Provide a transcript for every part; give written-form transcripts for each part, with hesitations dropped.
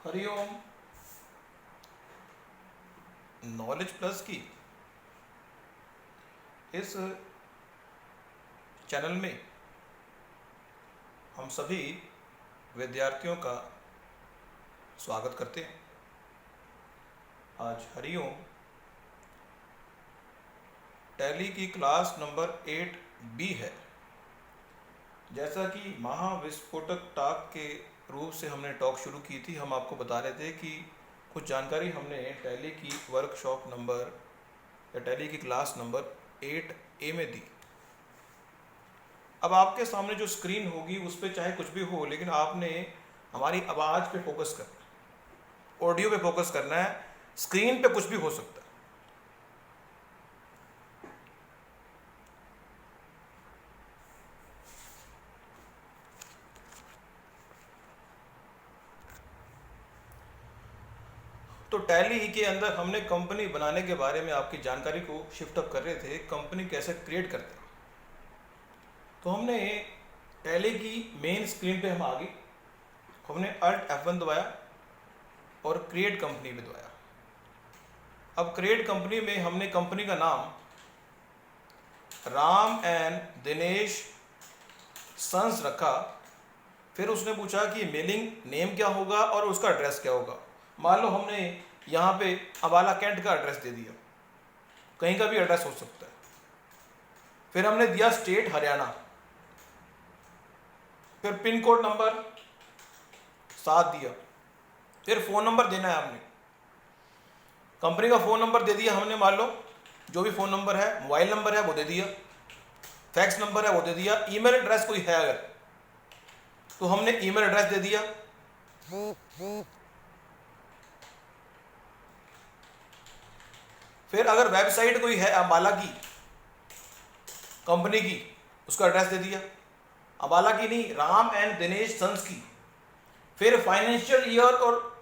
Hariom. Knowledge plus की इस channel में हम सभी विद्यार्थियों का स्वागत करते हैं। आज हरिओम टैली की क्लास नंबर 8B है। जैसा कि महाविस्फोटक टॉक के रूप से हमने टॉक शुरू की थी, हम आपको बता रहे थे कि कुछ जानकारी हमने टैली की वर्कशॉप नंबर या टैली की क्लास नंबर 8A में दी। अब आपके सामने जो स्क्रीन होगी उस पर चाहे कुछ भी हो, लेकिन आपने हमारी आवाज़ पे फोकस करना है, ऑडियो पे फोकस करना है। स्क्रीन पे कुछ भी हो सकता है। तो टैली के अंदर हमने कंपनी बनाने के बारे में आपकी जानकारी को शिफ्ट अप कर रहे थे, कंपनी कैसे क्रिएट करते हैं। तो हमने टैली की मेन स्क्रीन पे हम आ गए, हमने Alt F1 दबाया और क्रिएट कंपनी पे दबाया। अब क्रिएट कंपनी में हमने कंपनी का नाम राम एंड दिनेश सन्स रखा। फिर उसने पूछा कि मेलिंग नेम क्या होगा और उसका एड्रेस क्या होगा। मान लो हमने यहाँ पे अम्बाला कैंट का एड्रेस दे दिया, कहीं का भी एड्रेस हो सकता है। फिर हमने दिया स्टेट हरियाणा, फिर पिन कोड नंबर 7 दिया। फिर फ़ोन नंबर देना है हमने, कंपनी का फ़ोन नंबर दे दिया हमने। मान लो जो भी फ़ोन नंबर है, मोबाइल नंबर है वो दे दिया, फैक्स नंबर है वो दे दिया, ईमेल एड्रेस कोई है अगर तो हमने ईमेल एड्रेस दे दिया। फिर अगर वेबसाइट कोई है अम्बाला की कंपनी की, उसका एड्रेस दे दिया। अम्बाला की नहीं, राम एंड दिनेश सन्स की। फिर फाइनेंशियल ईयर और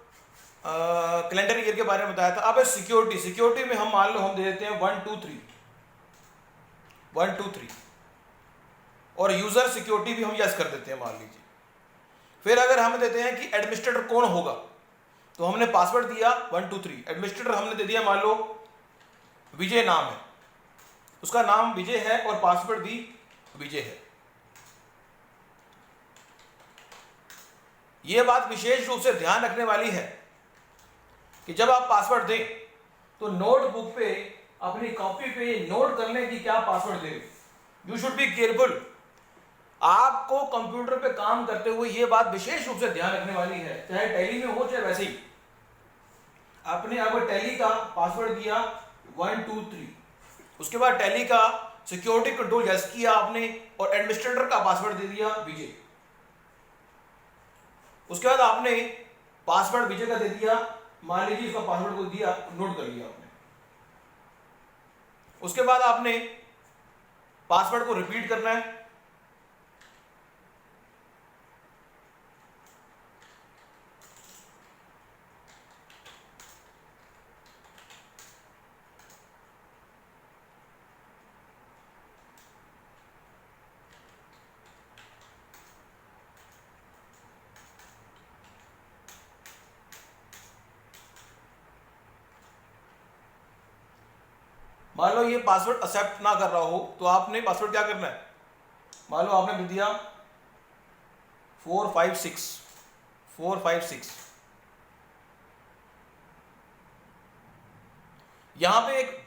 कैलेंडर ईयर के बारे में बताया था। अब सिक्योरिटी में हम मान लो हम दे देते हैं 1 2 3 और यूजर सिक्योरिटी भी हम यस कर देते हैं, मान लीजिए। फिर अगर हम देते हैं कि एडमिनिस्ट्रेटर कौन होगा, तो हमने पासवर्ड दिया 1 2 3। एडमिनिस्ट्रेटर हमने दे दिया, मान लो विजय नाम है, उसका नाम विजय है और पासवर्ड भी विजय है। यह बात विशेष रूप से ध्यान रखने वाली है कि जब आप पासवर्ड दें तो नोटबुक पे, अपनी कॉपी पे नोट कर लें कि क्या password they. You should be careful. आपको कंप्यूटर पे काम करते हुए यह बात विशेष रूप से ध्यान रखने वाली है, चाहे टैली में हो चाहे वैसे ही। आपने अगर टैली का पासवर्ड दिया 1 2 3, उसके बाद टैली का सिक्योरिटी कंट्रोल यस किया आपने और एडमिनिस्ट्रेटर का पासवर्ड दे दिया विजय। उसके बाद आपने पासवर्ड विजय का दे दिया, मान लीजिए इसका पासवर्ड को दिया, नोट कर लिया आपने। उसके बाद आपने पासवर्ड को रिपीट करना है। मान लो ये पासवर्ड एक्सेप्ट ना कर रहा हो तो आपने पासवर्ड क्या करना है, मान लो आपने दे दिया 456। यहां पे एक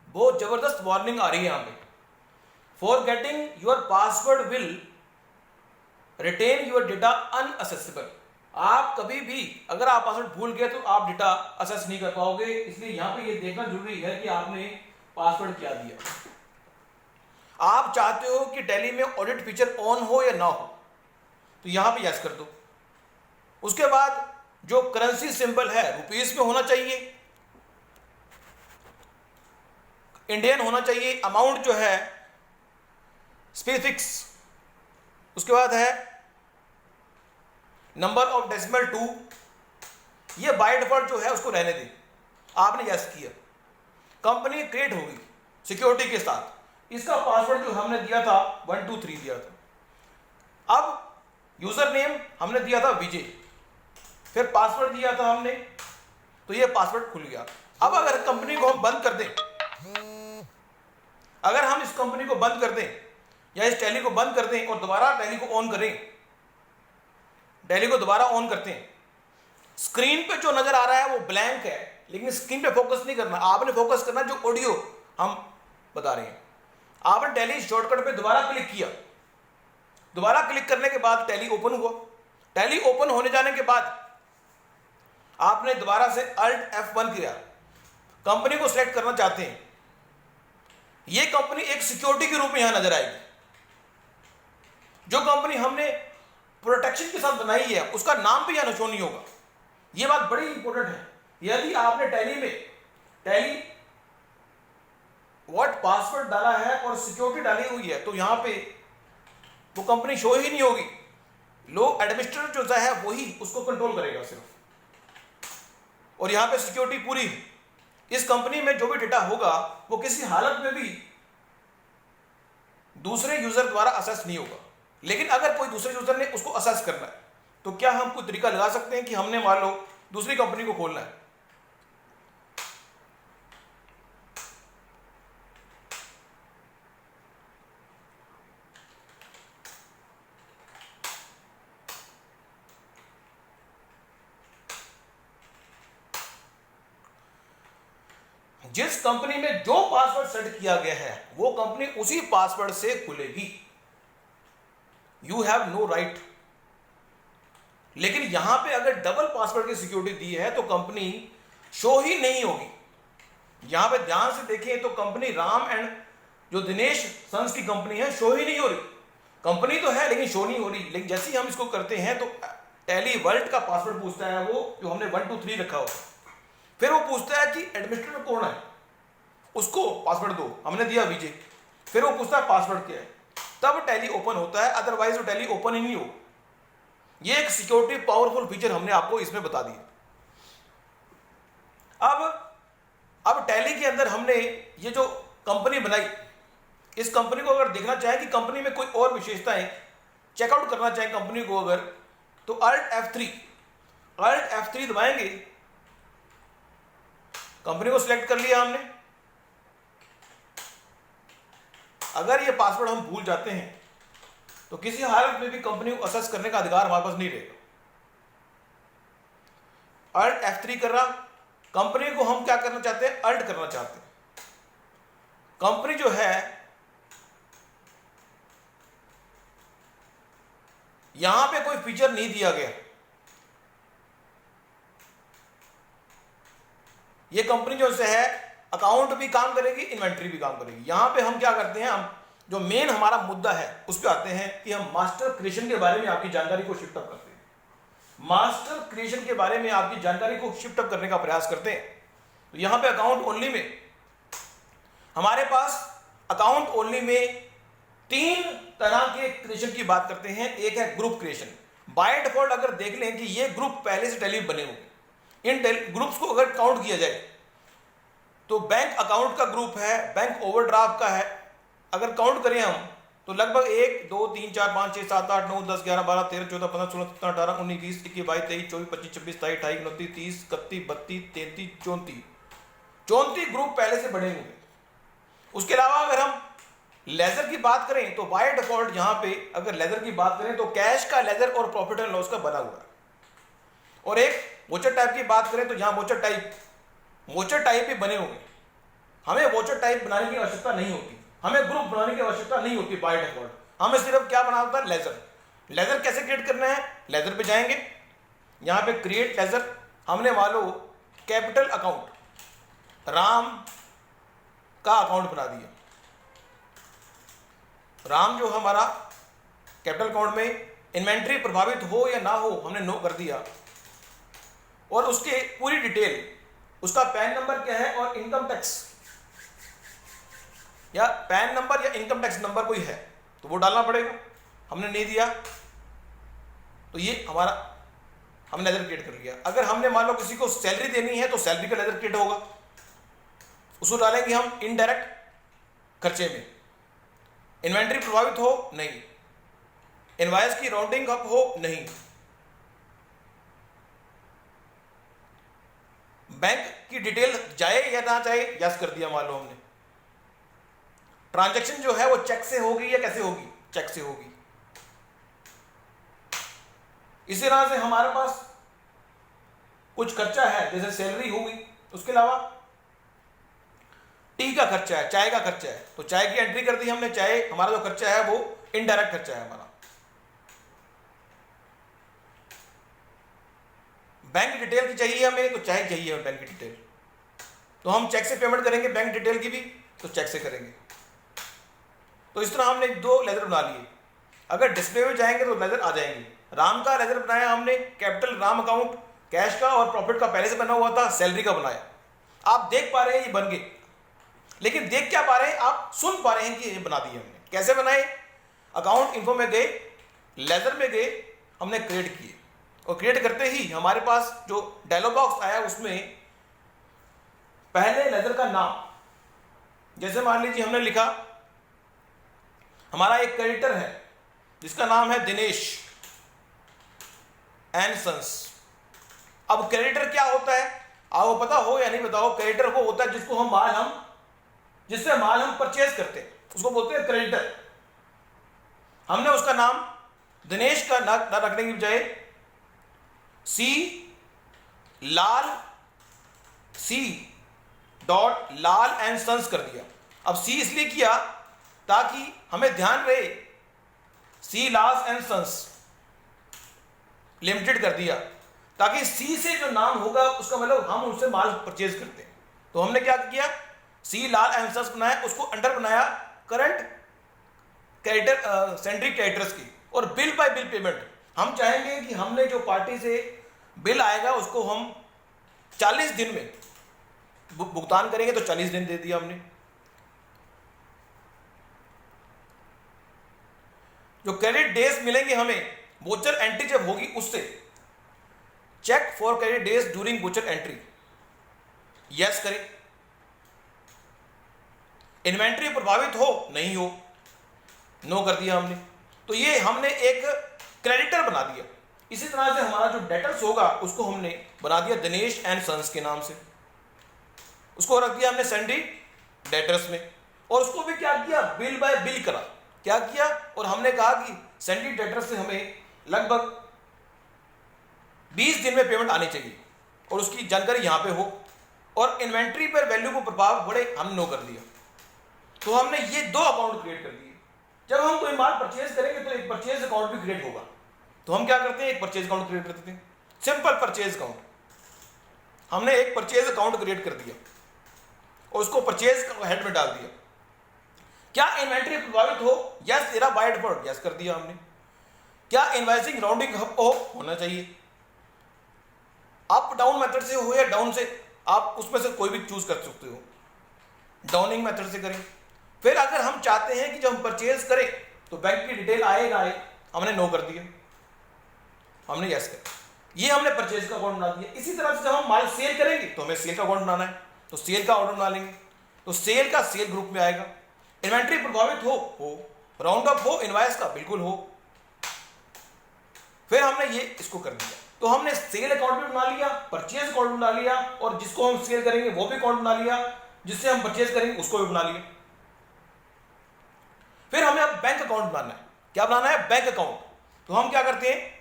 बहुत जबरदस्त वार्निंग आ रही है यहां पे, forgetting your password will render your data inaccessible. आप कभी भी अगर आप पासवर्ड भूल गए तो आप डेटा असेस नहीं कर पाओगे। इसलिए यहां पे ये देखना जरूरी है कि आपने पासवर्ड क्या दिया। आप चाहते हो कि टैली में ऑडिट फीचर ऑन हो या ना हो, तो यहां पे यस कर दो। उसके बाद जो करेंसी सिंबल है रुपीस में होना चाहिए, इंडियन होना चाहिए। अमाउंट जो है स्पेसिफिक्स। उसके बाद है नंबर ऑफ डेसिमल 2, ये बाय डिफॉल्ट जो है उसको रहने दें। आपने यस किया, कंपनी क्रिएट होगी सिक्योरिटी के साथ। इसका पासवर्ड जो हमने दिया था 1 2 3 दिया था। अब यूजर नेम हमने दिया था विजय, फिर पासवर्ड दिया था हमने, तो ये पासवर्ड खुल गया। अब अगर कंपनी को हम बंद कर दें, अगर हम इस कंपनी को बंद कर दें या इस टैली को बंद कर दें और दोबारा टैली को ऑन करें, टैली को दोबारा ऑन करते हैं, स्क्रीन पे जो नजर आ रहा है वो ब्लैंक है, लेकिन स्क्रीन पे फोकस नहीं करना, आपने फोकस करना जो ऑडियो हम बता रहे हैं। आपने टैली शॉर्टकट पे दोबारा क्लिक किया, दोबारा क्लिक करने के बाद टैली ओपन हुआ। टैली ओपन होने जाने के बाद आपने दोबारा से Alt F1 किया, कंपनी को सिलेक्ट करना चाहते हैं। यह कंपनी एक सिक्योरिटी के रूप में यहां नजर आएगी। जो कंपनी हमने प्रोटेक्शन के साथ बनाई है उसका नाम भी यहां शो नहीं होगा। यह बात बड़ी इंपॉर्टेंट है। यदि आपने टैली में टैली व्हाट पासवर्ड डाला है और सिक्योरिटी डाली हुई है, तो यहां पे वो कंपनी शो ही नहीं होगी। लोग एडमिनिस्ट्रेटर जो है वही उसको कंट्रोल करेगा सिर्फ, और यहां पे सिक्योरिटी पूरी है। इस कंपनी में जो भी डेटा होगा वो किसी हालत में भी दूसरे यूजर द्वारा असेस नहीं होगा। लेकिन अगर कोई दूसरे यूजर ने उसको असेस करना है तो क्या हम कोई तरीका लगा सकते हैं कि हमने मान लो दूसरी कंपनी को खोलना है, जिस कंपनी में जो पासवर्ड सेट किया गया है वो कंपनी उसी पासवर्ड से खुलेगी। You have no right. लेकिन यहां पे अगर डबल पासवर्ड की सिक्योरिटी दी है तो कंपनी शो ही नहीं होगी। यहां पे ध्यान से देखें तो कंपनी राम एंड जो दिनेश सन्स की कंपनी है शो ही नहीं हो रही। कंपनी तो है लेकिन शो नहीं हो रही। लेकिन जैसे ही हम इसको करते हैं तो टैली वर्ल्ड का पासवर्ड पूछता है, वो जो हमने 1 2 3 रखा हो। फिर वो पूछता है कि एडमिनिस्ट्रेटर कौन है, उसको पासवर्ड दो, हमने दिया विजय। फिर वो पूछता है पासवर्ड क्या है, तब टैली ओपन होता है, अदरवाइज वो टैली ओपन ही नहीं हो। ये एक सिक्योरिटी पावरफुल फीचर हमने आपको इसमें बता दिया। अब टैली के अंदर हमने ये जो कंपनी बनाई, इस कंपनी को अगर देखना चाहें कि कंपनी में कोई और विशेषताएं चेकआउट करना चाहें कंपनी को अगर, तो Alt F3 दबाएंगे। कंपनी को सिलेक्ट कर लिया हमने। अगर ये पासवर्ड हम भूल जाते हैं तो किसी हालत में भी कंपनी को असेस करने का अधिकार हमारे पास नहीं रहेगा। Alt F3 कर रहा, कंपनी को हम क्या करना चाहते हैं, अल्ट करना चाहते हैं। कंपनी जो है यहां पे कोई फीचर नहीं दिया गया। ये कंपनी जो है अकाउंट भी काम करेगी, इन्वेंट्री भी काम करेगी। यहां पे हम क्या करते हैं, हम जो मेन हमारा मुद्दा है उस पर आते हैं कि हम मास्टर क्रिएशन के बारे में आपकी जानकारी को शिफ्ट अप करते हैं। मास्टर क्रिएशन के बारे में आपकी जानकारी को शिफ्ट अप करने का प्रयास करते हैं। तो यहां पे अकाउंट ओनली में हमारे पास अकाउंट ओनली में 3 तरह के क्रिएशन की बात करते हैं। एक है ग्रुप क्रिएशन। बाय डिफॉल्ट अगर देख लें कि ये ग्रुप पहले से टैली बने हुए, इन ग्रुप्स को अगर काउंट किया जाए तो बैंक अकाउंट का ग्रुप है, बैंक ओवरड्राफ्ट का है। अगर काउंट करें हम तो लगभग 1 2 3 4 5 6 7 8 9 10 11 12 13 14 15 16 17 18 19 20 21 22 23 24 25 26 27 28 29 30 31 32 33 34 ग्रुप पहले से बने हुए। उसके अलावा अगर हम लेजर की बात करें तो बाय डिफॉल्ट यहां पे अगर लेजर की बात करें तो कैश का लेजर और प्रॉफिट एंड लॉस का बना हुआ है। और एक वोचर टाइप की बात करें तो यहां वोचर टाइप भी बने होंगे। हमें वोचर टाइप बनाने की आवश्यकता नहीं होती, हमें ग्रुप बनाने की आवश्यकता नहीं होती बाय डिफॉल्ट। हमें सिर्फ क्या बनाना होता है, लेजर कैसे क्रिएट करना है, लेजर पे जाएंगे, यहां पे क्रिएट लेजर। हमने मान लो कैपिटल अकाउंट राम का अकाउंट बना दिया। राम जो हमारा कैपिटल अकाउंट में इन्वेंट्री प्रभावित हो या ना हो हमने नो कर दिया। और उसके पूरी डिटेल, उसका पैन नंबर क्या है और इनकम टैक्स या पैन नंबर या इनकम टैक्स नंबर कोई है तो वो डालना पड़ेगा। हमने नहीं दिया तो ये हमारा हमने लेजर क्रिएट कर लिया। अगर हमने मान लो किसी को सैलरी देनी है तो सैलरी का लेजर क्रिएट होगा, उसको डालेंगे हम इनडायरेक्ट खर्चे में। इन्वेंट्री प्रभावित हो नहीं, इनवॉइस की राउंडिंग अप हो नहीं, बैंक की डिटेल जाए या ना जाए, यस कर दिया। मान लो हमने ट्रांजैक्शन जो है वो चेक से होगी या कैसे होगी, चेक से होगी। इसी तरह से हमारे पास कुछ खर्चा है, जैसे सैलरी होगी, उसके अलावा टी का खर्चा है, चाय का खर्चा है, तो चाय की एंट्री कर दी हमने। चाय हमारा जो खर्चा है वो इनडायरेक्ट खर्चा है हमारा। बैंक डिटेल की चाहिए हमें, तो चाय चाहिए हमें बैंक की डिटेल, तो हम चेक से पेमेंट करेंगे, बैंक डिटेल की भी तो चेक से करेंगे। तो इस तरह हमने 2 लेजर बना लिए। अगर डिस्प्ले में जाएंगे तो लेजर आ जाएंगे। राम का लेजर बनाया हमने, कैपिटल राम अकाउंट, कैश का और प्रॉफिट का पहले से बना हुआ था, सैलरी का बनाया। आप देख पा रहे हैं ये बन गए, लेकिन देख क्या पा रहे हैं आप, सुन पा रहे हैं कि ये बना दिए हमने। कैसे बनाए? अकाउंट इन्फो में गए, लेजर में गए, हमने क्रिएट किए, और क्रिएट करते ही हमारे पास जो डायलॉग बॉक्स आया उसमें पहले लेजर का नाम, जैसे मान लीजिए हमने लिखा, हमारा एक क्रेडिटर है जिसका नाम है दिनेश एंड सन्स। अब क्रेडिटर क्या होता है आपको पता हो या नहीं पता हो? क्रेडिटर वो होता है जिसको जिससे माल हम परचेज करते हैं, उसको बोलते हैं क्रेडिटर। हमने उसका नाम दिनेश का ना रखने की बजाय लाल एंड सन्स कर दिया। अब सी इसलिए किया ताकि हमें ध्यान रहे, सी लाल एंड सन्स लिमिटेड कर दिया, ताकि सी से जो नाम होगा उसका मतलब हम उनसे माल परचेज करते हैं। तो हमने क्या किया, सी लाल एंड सन्स बनाया, उसको अंडर बनाया करंट क्रेडिटर सेंट्री क्रेडिटर्स की, और बिल बाय बिल पेमेंट। हम चाहेंगे कि हमने जो पार्टी से बिल आएगा उसको हम 40 दिन में भुगतान करेंगे, तो 40 दिन दे दिया हमने। जो क्रेडिट डेज मिलेंगे हमें वोचर एंट्री जब होगी उससे, check for credit days during voucher entry, yes करें। इन्वेंट्री प्रभावित हो नहीं हो, नो कर दिया हमने। तो ये हमने एक क्रेडिटर बना दिया। इसी तरह से हमारा जो डेटर्स होगा उसको हमने बना दिया दिनेश एंड सन्स के नाम से, उसको रख दिया हमने सैंडी डेटर्स में, और उसको भी क्या किया, बिल बाय बिल करा। क्या किया, और हमने कहा कि सैंडी डेटर्स से हमें लगभग 20 दिन में पेमेंट आनी चाहिए, और उसकी जानकारी यहां पे हो, और इन्वेंट्री पर वैल्यू को प्रभाव पड़े, हम नो कर दिया। तो हमने ये 2 अकाउंट क्रिएट कर दिए। जब हम कोई माल परचेज करेंगे तो एक परचेज अकाउंट भी क्रिएट होगा, तो हम क्या करते हैं, एक परचेज अकाउंट क्रिएट करते हैं, सिंपल परचेज अकाउंट। हमने एक परचेज अकाउंट क्रिएट कर दिया और उसको परचेज हेड में डाल दिया। क्या इन्वेंट्री प्रभावित हो, यस तेरा बाय डिफॉल्ट यस कर दिया हमने। क्या इनवॉइसिंग राउंडिंग हो, होना चाहिए, अप डाउन मेथड से हो या डाउन से, आप उसमें से कोई भी चूज कर सकते हो, डाउनिंग मेथड से करें। फिर अगर हम चाहते हैं कि जब हम परचेज करें तो बैंक की डिटेल आए ना आए, हमने नो कर दिया, हमने यस कर, ये हमने परचेज का अकाउंट बना दिया। इसी तरह से जब हम माल सेल करेंगे तो हमें सेल का अकाउंट बनाना है, तो सेल का ऑर्डर बना लेंगे, तो सेल का सेल ग्रुप में आएगा। इन्वेंट्री प्रभावित हो, राउंड अप हो, इनवॉइस का बिल्कुल हो। फिर हमने ये इसको कर दिया, तो हमने सेल अकाउंट भी बना लिया, परचेज अकाउंट बना लिया, और जिसको हम सेल करेंगे वो भी अकाउंट बना लिया, जिससे हम परचेज करेंगे उसको भी बना लिया। फिर हमें अब बैंक अकाउंट बनाना है। क्या बनाना है, बैंक अकाउंट। तो हम क्या करते हैं,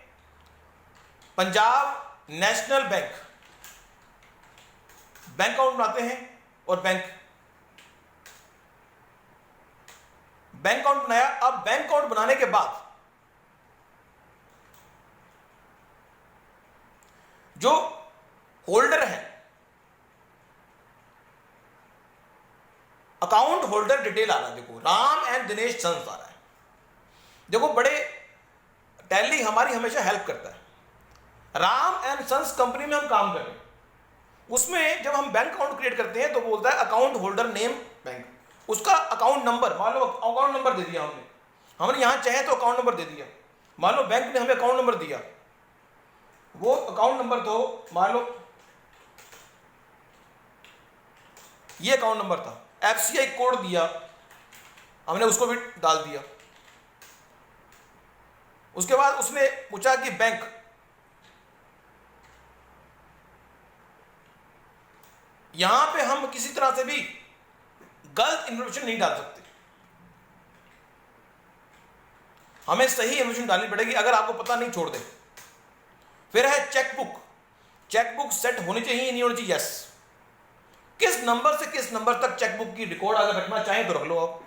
पंजाब नेशनल बैंक अकाउंट बनाते हैं, और बैंक अकाउंट बनाया। अब बैंक अकाउंट बनाने के बाद जो होल्डर है, अकाउंट होल्डर डिटेल आ रहा है, देखो राम एंड दिनेश सन्स आ रहा है। देखो बड़े टैली हमारी हमेशा हेल्प करता है। राम एंड सन्स कंपनी में हम काम कर रहे हैं, उसमें जब हम बैंक अकाउंट क्रिएट करते हैं तो बोलता है अकाउंट होल्डर नेम बैंक, उसका अकाउंट नंबर, मान लो अकाउंट नंबर दे दिया हमने यहां चाहे तो अकाउंट नंबर दे दिया। मान लो बैंक ने हमें अकाउंट नंबर दिया, वो अकाउंट नंबर तो मान लो ये अकाउंट नंबर था, एफसीआई कोड दिया हमने, उसको भी डाल दिया। उसके बाद उसने पूछा कि बैंक, यहां पे हम किसी तरह से भी गलत इंफॉर्मेशन नहीं डाल सकते, हमें सही इंफॉर्मेशन डालनी पड़ेगी। अगर आपको पता नहीं, छोड़ दे। फिर है चेकबुक। चेकबुक सेट होनी चाहिए, नहीं होनी चाहिए? यस। किस नंबर से किस नंबर तक चेकबुक की रिकॉर्ड अगर रखना चाहें तो रख लो आप।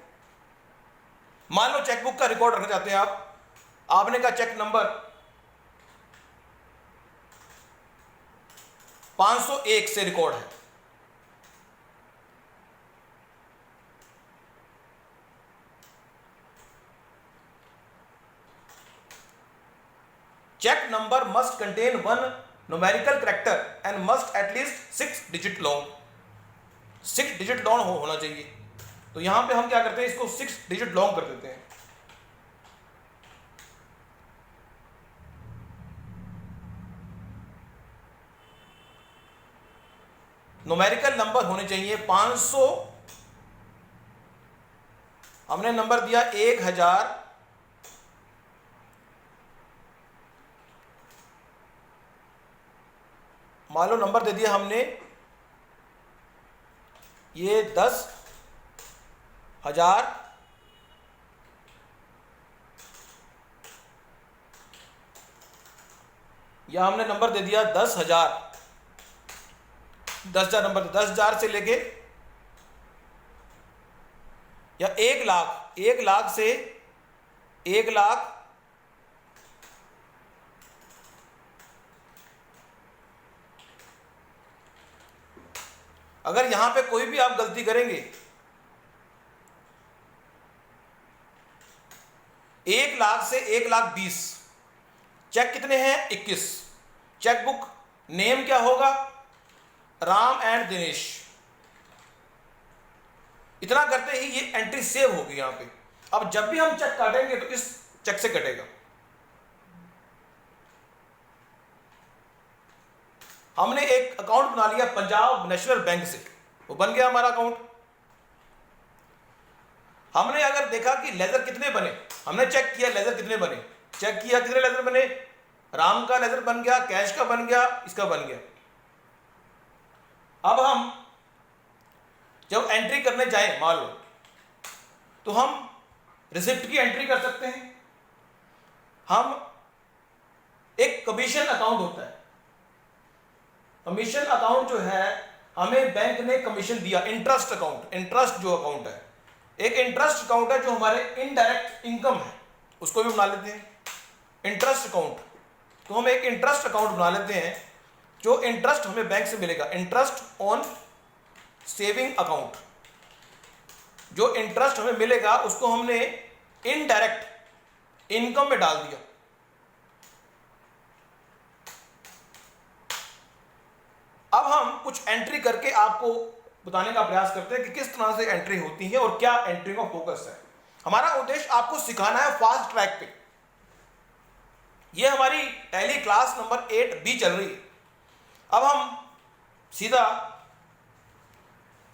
मान लो चेकबुक का रिकॉर्ड रखना चाहते हैं आप, आपने कहा चेक नंबर 501 से रिकॉर्ड है, check number must contain one numerical character and must at least 6 digit long, 6 digit long होना चाहिए। तो यहां पे हम क्या करते हैं, इसको 6 digit long कर देते हैं। न्यूमेरिकल नंबर होने चाहिए 500, हमने नंबर दिया 1000, मान लो नंबर दे दिया हमने ये 10,000, या हमने नंबर दे दिया 10,000, 10,000 नंबर, 10,000 से लेके या 1 लाख, 1 लाख से 1 लाख, अगर यहां पे कोई भी आप गलती करेंगे, 1 लाख से 1,20,000, चेक कितने हैं 21, चेकबुक नेम क्या होगा, राम एंड दिनेश। इतना करते ही ये एंट्री सेव होगी यहां पे। अब जब भी हम चेक काटेंगे तो इस चेक से कटेगा। हमने एक अकाउंट बना लिया पंजाब नेशनल बैंक से, वो बन गया हमारा अकाउंट। हमने अगर देखा कि लेजर कितने बने, हमने चेक किया लेजर कितने बने, चेक किया कितने लेजर बने, राम का लेजर बन गया, कैश का बन गया, इसका बन गया। अब हम जब एंट्री करने जाएं मान लो, तो हम रिसिप्ट की एंट्री कर सकते हैं। हम एक कमीशन अकाउंट होता है, कमीशन अकाउंट जो है हमें बैंक ने कमीशन दिया, इंटरेस्ट अकाउंट, इंटरेस्ट जो अकाउंट है, एक इंटरेस्ट अकाउंट है जो हमारे इनडायरेक्ट इनकम है, उसको भी बना लेते हैं इंटरेस्ट अकाउंट। तो हम एक इंटरेस्ट अकाउंट बना लेते हैं, जो इंटरेस्ट हमें बैंक से मिलेगा, इंटरेस्ट ऑन सेविंग अकाउंट। जो इंटरेस्ट हमें मिलेगा उसको हमने इनडायरेक्ट इनकम में डाल दिया। अब हम कुछ एंट्री करके आपको बताने का प्रयास करते हैं कि किस तरह से एंट्री होती है और क्या एंट्री का फोकस है। हमारा उद्देश्य आपको सिखाना है फास्ट ट्रैक पे। ये हमारी टैली क्लास नंबर 8B चल रही है। अब हम सीधा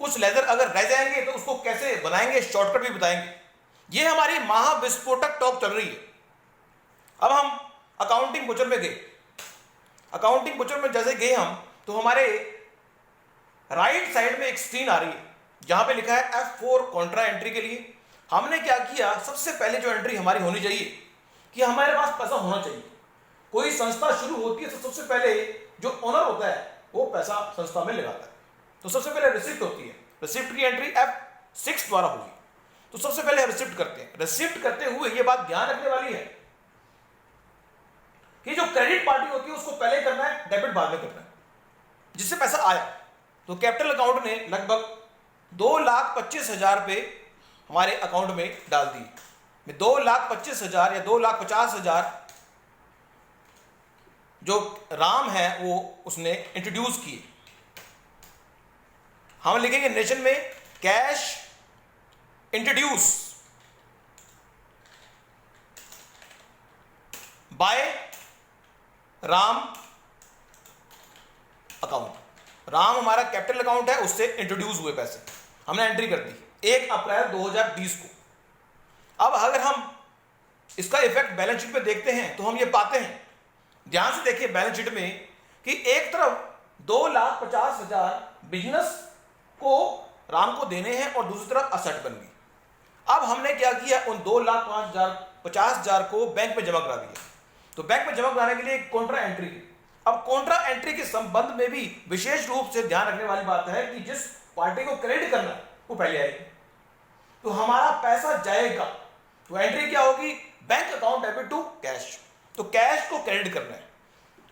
कुछ लेजर अगर रह जाएंगे तो उसको कैसे बनाएंगे, शॉर्टकट भी बताएंगे। ये हमारी महाविस्फोटक टॉक चल रही है। अब हम अकाउंटिंग बुचर में गए, अकाउंटिंग बुचर में जैसे गए हम, तो हमारे राइट साइड में एक स्क्रीन आ रही है जहां पे लिखा है F4 कॉन्ट्रा एंट्री के लिए। हमने क्या किया, सबसे पहले जो एंट्री हमारी होनी चाहिए कि हमारे पास पैसा होना चाहिए। कोई संस्था शुरू होती है तो सबसे पहले जो ओनर होता है वो पैसा संस्था में लगाता है। तो सबसे पहले रिसिप्ट होती है, रिसिप्ट की एंट्री F6 द्वारा होगी। तो सबसे पहले हम रिसिप्ट करते हैं। रिसिप्ट करते हुए ये बात ध्यान रखने वाली है कि जो क्रेडिट पार्टी होती है उसको पहले करना है, डेबिट बाद में करना है, जिससे पैसा आया। तो कैपिटल अकाउंट ने लगभग 2,25,000 रुपये हमारे अकाउंट में डाल दिए। 2,25,000 या 2,50,000 जो राम है वो उसने इंट्रोड्यूस किए। हम लिखेंगे नेशन में cash introduce by Ram account. Ram हमारा कैपिटल अकाउंट है, उससे इंट्रोड्यूस हुए पैसे, हमने एंट्री कर दी 1 अप्रैल 2020 को। अब अगर हम इसका इफेक्ट बैलेंस शीट में देखते हैं तो हम ये पाते हैं, ध्यान से देखिए बैलेंस शीट में, कि एक तरफ 2,50,000 बिजनेस को राम को देने हैं और दूसरी तरफ असेट बन गई। अब हमने क्या किया, उन 2,05,50,000 को बैंक में जमा करा दिया। तो बैंक में जमा कराने के लिए एक कॉन्ट्रा एंट्री। अब कॉन्ट्रा एंट्री के संबंध में भी विशेष रूप से ध्यान रखने वाली बात है कि जिस पार्टी को क्रेडिट करना है वो पहले आएगी, तो हमारा पैसा जाएगा। तो एंट्री क्या होगी, bank account debit to cash. तो कैश को क्रेडिट करना है।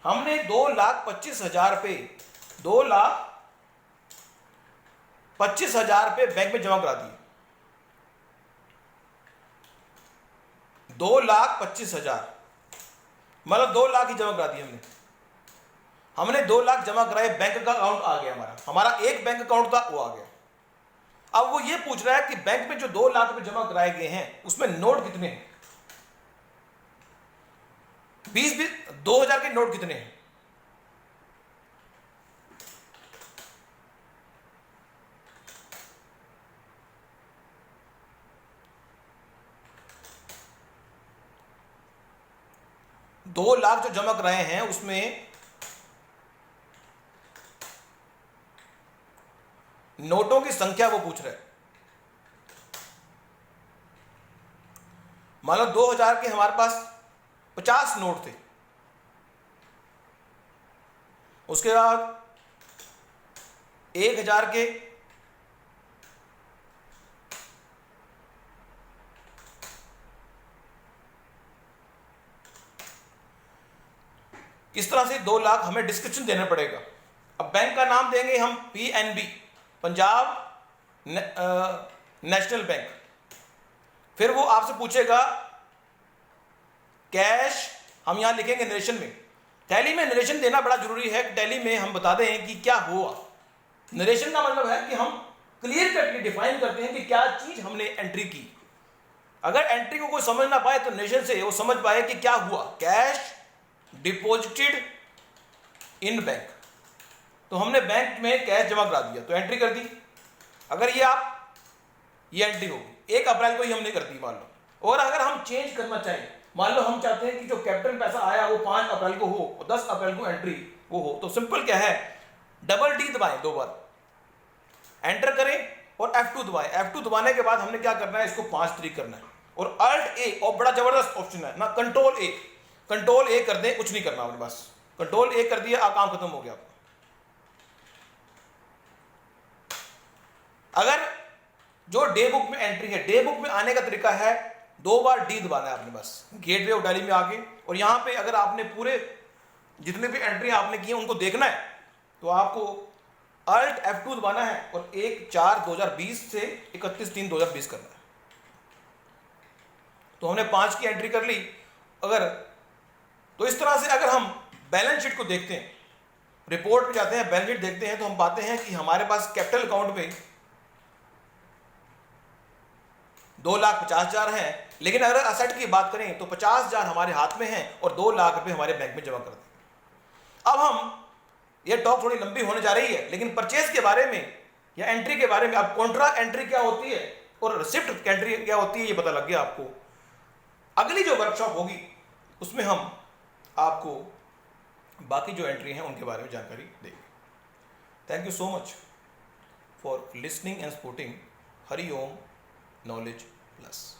हमने 2,25,000 पे 2,25,000 पे बैंक में जमा करा दिए। 2,25,000 मतलब 2 लाख ही जमा करा दिए हमने 2 लाख जमा कराए, बैंक का अकाउंट आ गया हमारा एक बैंक अकाउंट था वो आ गया। अब वो ये पूछ रहा है कि बैंक में जो 2 लाख रुपए जमा कराए गए हैं उसमें नोट कितने हैं, 2,000 के नोट कितने हैं। दो लाख जो जमा कराए हैं उसमें नोटों की संख्या वो पूछ रहा है। मान लो 2,000 के हमारे पास 50 नोट थे, उसके बाद 1,000 के इस तरह से 2 लाख हमें डिस्क्रिप्शन देना पड़ेगा। अब बैंक का नाम देंगे हम PNB, पंजाब नेशनल बैंक। फिर वो आपसे पूछेगा कैश, हम यहां लिखेंगे नरेशन में। टैली में नरेशन देना बड़ा जरूरी है। टैली में हम बता दें कि क्या हुआ। नरेशन का मतलब है कि हम क्लियर कटली डिफाइन करते हैं कि क्या चीज हमने एंट्री की। अगर एंट्री को कोई समझ ना पाए तो नरेशन से वो समझ पाए कि क्या हुआ। कैश डिपॉजिटेड इन बैंक, तो हमने बैंक में कैश जमा करा दिया तो एंट्री कर दी। अगर ये एंट्री होगी 1 अप्रैल को ही हमने कर दी मान लो। और अगर हम चेंज करना चाहें, मान लो हम चाहते हैं कि जो कैपिटल पैसा आया वो 5 अप्रैल को हो और 10 अप्रैल को एंट्री वो हो, तो सिंपल क्या है, डबल डी दबाएं 2 बार, एंटर करें और F2 दबाएं। F2 दबाने के बाद हमने क्या करना है, इसको 5 तरीक करना है और Alt A, और बड़ा जबरदस्त ऑप्शन है ना, कंट्रोल ए कर दें, कुछ नहीं करना अपने पास। कंट्रोल ए कर दिया, काम खत्म हो गया। अगर जो डे बुक में एंट्री है, डे बुक में आने का तरीका है 2 बार डी दबाना है अपने पास गेटवे ऑफ टैली में आके। और यहां पे अगर आपने पूरे जितने भी एंट्री आपने की हैं उनको देखना है तो आपको Alt F2 दबाना है और 1/4/2020 से 31/3/2020 करना है। तो हमने 5 की एंट्री कर ली। अगर तो इस तरह से अगर हम बैलेंस शीट को देखते हैं, रिपोर्ट में जाते हैं, बैलेंस शीट देखते हैं, तो हम पाते हैं कि हमारे पास कैपिटल अकाउंट में 2,50,000 हैं, लेकिन अगर असेट की बात करें तो 50,000 हमारे हाथ में हैं और 2 लाख रुपए हमारे बैंक में जमा कर दें। अब हम ये टॉक थोड़ी लंबी होने जा रही है, लेकिन परचेज के बारे में या एंट्री के बारे में, अब कॉन्ट्रा एंट्री क्या होती है और रिसिप्ट एंट्री क्या होती है ये पता लग गया आपको। अगली जो वर्कशॉप होगी उसमें हम आपको बाकी जो एंट्री हैं उनके बारे में जानकारी देंगे। Thank you so much for listening and supporting Hariom knowledge plus.